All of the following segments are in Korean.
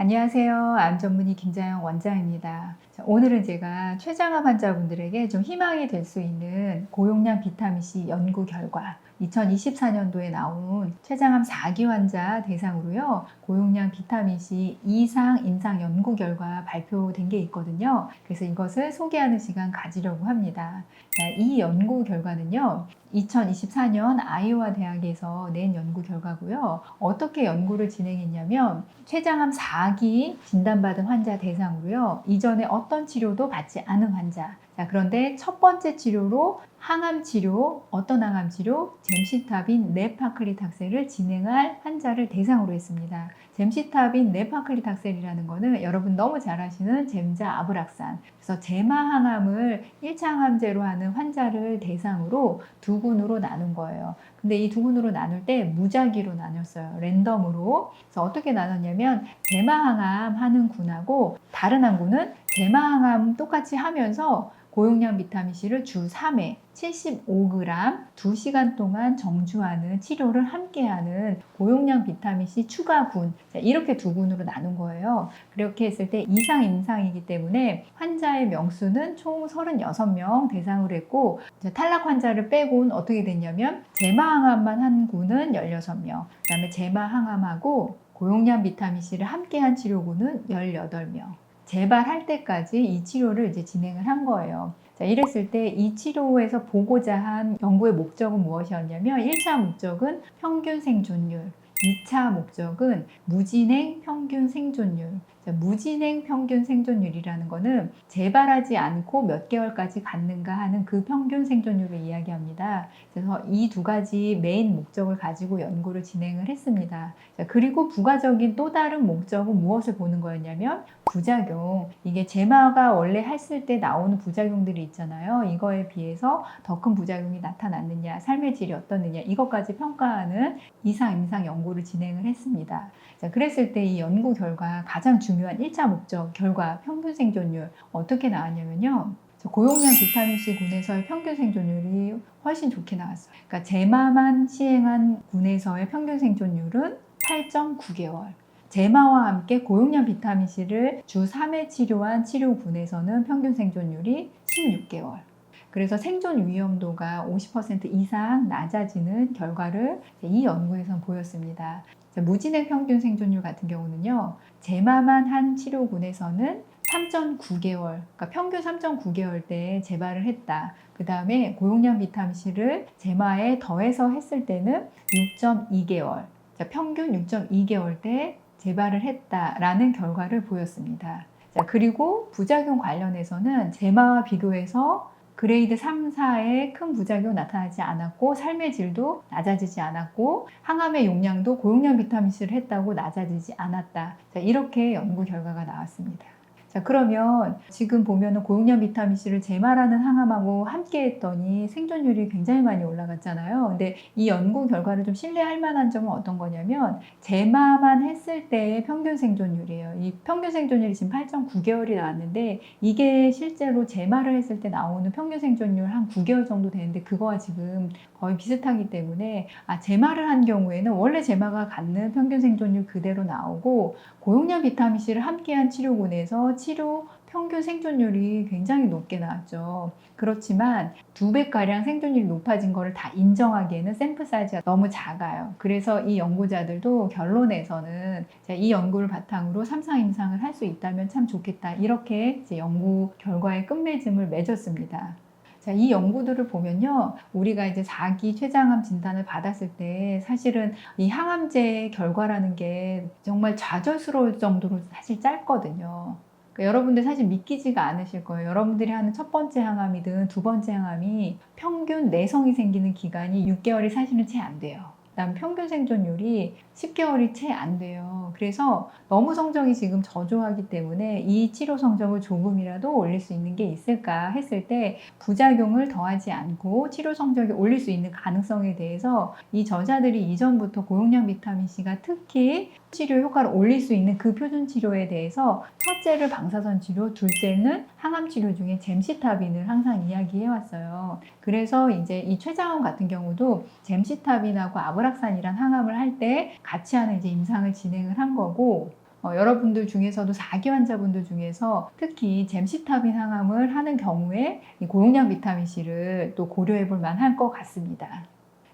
안녕하세요. 암 전문의 김자영 원장입니다. 오늘은 제가 췌장암 환자분들에게 좀 희망이 될 수 있는 고용량 비타민C 연구 결과 2024년도에 나온 췌장암 4기 환자 대상으로요. 고용량 비타민C 이상 임상 연구 결과 발표된 게 있거든요. 그래서 이것을 소개하는 시간 가지려고 합니다. 이 연구 결과는요. 2024년 아이오와 대학에서 낸 연구 결과고요. 어떻게 연구를 진행했냐면 췌장암 4기 진단받은 환자 대상으로요. 이전에 어떤 치료도 받지 않은 환자. 그런데 첫 번째 치료로 항암 치료, 어떤 항암 치료? 젬시타빈 네파클리탁셀을 진행할 환자를 대상으로 했습니다. 젬시타빈 네파클리탁셀이라는 거는 여러분 너무 잘 아시는 젬자 아브락산. 그래서 제마 항암을 1차 항암제로 하는 환자를 대상으로 두 군으로 나눈 거예요. 근데 이 두 군으로 나눌 때 무작위로 나눴어요. 랜덤으로. 그래서 어떻게 나눴냐면 제마 항암 하는 군하고 다른 한 군은 제마 항암 똑같이 하면서 고용량 비타민C를 주 3회 75g 2시간 동안 정주하는 치료를 함께하는 고용량 비타민C 추가군, 이렇게 두 군으로 나눈 거예요. 그렇게 했을 때 이상 임상이기 때문에 환자의 명수는 총 36명 대상으로 했고, 탈락 환자를 빼고는 어떻게 됐냐면 제마항암만 한 군은 16명, 그 다음에 제마항암하고 고용량 비타민C를 함께한 치료군은 18명. 재발할 때까지 이 치료를 이제 진행을 한 거예요. 자, 이랬을 때 이 치료에서 보고자 한 연구의 목적은 무엇이었냐면 1차 목적은 평균 생존율, 2차 목적은 무진행 평균 생존율. 자, 무진행 평균 생존율이라는 거는 재발하지 않고 몇 개월까지 갔는가 하는 그 평균 생존율을 이야기합니다. 그래서 이 두 가지 메인 목적을 가지고 연구를 진행을 했습니다. 자, 그리고 부가적인 또 다른 목적은 무엇을 보는 거였냐면 부작용. 이게 제마가 원래 했을 때 나오는 부작용들이 있잖아요. 이거에 비해서 더 큰 부작용이 나타났느냐, 삶의 질이 어떻느냐, 이것까지 평가하는 이상 임상 연구를 진행을 했습니다. 자, 그랬을 때 이 연구 결과 가장 중요한 1차 목적 결과 평균 생존율 어떻게 나왔냐면요. 고용량 비타민C 군에서의 평균 생존율이 훨씬 좋게 나왔어요. 그러니까 제마만 시행한 군에서의 평균 생존율은 8.9개월. 제마와 함께 고용량 비타민C를 주 3회 치료한 치료군에서는 평균 생존율이 16개월. 그래서 생존 위험도가 50% 이상 낮아지는 결과를 이 연구에선 보였습니다. 무진행 평균 생존율 같은 경우는요, 제마만 한 치료군에서는 3.9개월, 그러니까 평균 3.9개월 때 재발을 했다. 그 다음에 고용량 비타민C를 제마에 더해서 했을 때는 6.2개월, 평균 6.2개월 때 재발을 했다라는 결과를 보였습니다. 자, 그리고 부작용 관련해서는 제마와 비교해서 그레이드 3, 4의 큰 부작용 나타나지 않았고 삶의 질도 낮아지지 않았고 항암의 용량도 고용량 비타민C를 했다고 낮아지지 않았다. 자, 이렇게 연구 결과가 나왔습니다. 자, 그러면 지금 보면은 고용량 비타민C를 제마라는 항암하고 함께 했더니 생존율이 굉장히 많이 올라갔잖아요. 근데 이 연구 결과를 좀 신뢰할 만한 점은 어떤 거냐면 제마만 했을 때의 평균 생존율이에요. 이 평균 생존율이 지금 8.9개월이 나왔는데 이게 실제로 제마를 했을 때 나오는 평균 생존율 한 9개월 정도 되는데 그거와 지금 거의 비슷하기 때문에 제마를 한 경우에는 원래 제마가 갖는 평균 생존율 그대로 나오고 고용량 비타민C를 함께한 치료군에서 치료 평균 생존율이 굉장히 높게 나왔죠. 그렇지만 2배가량 생존율이 높아진 것을 다 인정하기에는 샘플 사이즈가 너무 작아요. 그래서 이 연구자들도 결론에서는 이 연구를 바탕으로 3상 임상을 할 수 있다면 참 좋겠다. 이렇게 이제 연구 결과의 끝맺음을 맺었습니다. 자, 이 연구들을 보면요. 우리가 이제 4기 췌장암 진단을 받았을 때 사실은 이 항암제 결과라는 게 정말 좌절스러울 정도로 사실 짧거든요. 그러니까 여러분들 사실 믿기지가 않으실 거예요. 여러분들이 하는 첫 번째 항암이든 두 번째 항암이 평균 내성이 생기는 기간이 6개월이 사실은 채 안 돼요. 그다음 평균 생존율이 10개월이 채 안 돼요. 그래서 너무 성적이 지금 저조하기 때문에 이 치료 성적을 조금이라도 올릴 수 있는 게 있을까 했을 때 부작용을 더하지 않고 치료 성적이 올릴 수 있는 가능성에 대해서 이 저자들이 이전부터 고용량 비타민C가 특히 치료 효과를 올릴 수 있는 그 표준 치료에 대해서 첫째를 방사선 치료, 둘째는 항암 치료 중에 젬시타빈을 항상 이야기해 왔어요. 그래서 이제 이 췌장암 같은 경우도 젬시타빈하고 아브락산이란 항암을 할 때 같이 하는 이제 임상을 진행을 한 거고, 여러분들 중에서도 4기 환자분들 중에서 특히 잼시타빈 항암을 하는 경우에 이 고용량 비타민C를 또 고려해 볼 만할 것 같습니다.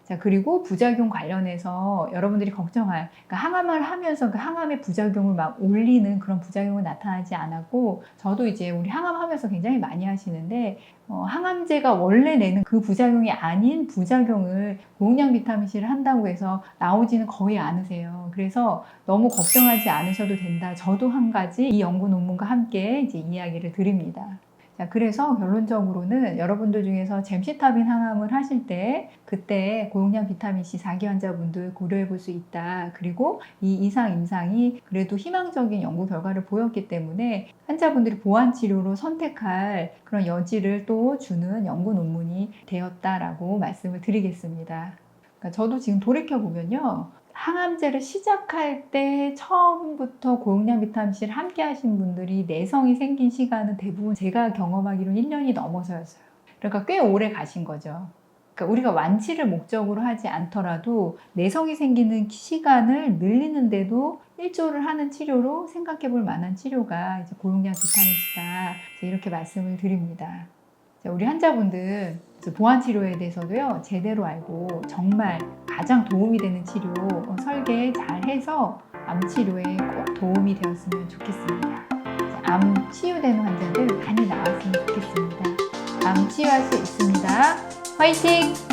자, 그리고 부작용 관련해서 여러분들이 걱정할, 그러니까 항암을 하면서 그 항암의 부작용을 막 올리는 그런 부작용은 나타나지 않았고, 저도 이제 우리 항암하면서 굉장히 많이 하시는데, 항암제가 원래 내는 그 부작용이 아닌 부작용을 고용량 비타민C를 한다고 해서 나오지는 거의 않으세요. 그래서 너무 걱정하지 않으셔도 된다. 저도 한 가지 이 연구 논문과 함께 이제 이야기를 드립니다. 자, 그래서 결론적으로는 여러분들 중에서 잼시타빈 항암을 하실 때 그때 고용량 비타민C 4기 환자분들 고려해 볼 수 있다. 그리고 이 이상 임상이 그래도 희망적인 연구 결과를 보였기 때문에 환자분들이 보완 치료로 선택할 그런 여지를 또 주는 연구 논문이 되었다라고 말씀을 드리겠습니다. 그러니까 저도 지금 돌이켜 보면요. 항암제를 시작할 때 처음부터 고용량 비타민C를 함께 하신 분들이 내성이 생긴 시간은 대부분 제가 경험하기로는 1년이 넘어서였어요. 그러니까 꽤 오래 가신 거죠. 그러니까 우리가 완치를 목적으로 하지 않더라도 내성이 생기는 시간을 늘리는데도 일조를 하는 치료로 생각해 볼 만한 치료가 이제 고용량 비타민C다. 이렇게 말씀을 드립니다. 우리 환자분들 보완 치료에 대해서도요, 제대로 알고 정말 가장 도움이 되는 치료 설계 잘 해서 암 치료에 꼭 도움이 되었으면 좋겠습니다. 암 치유되는 환자들 많이 나왔으면 좋겠습니다. 암 치유할 수 있습니다. 화이팅!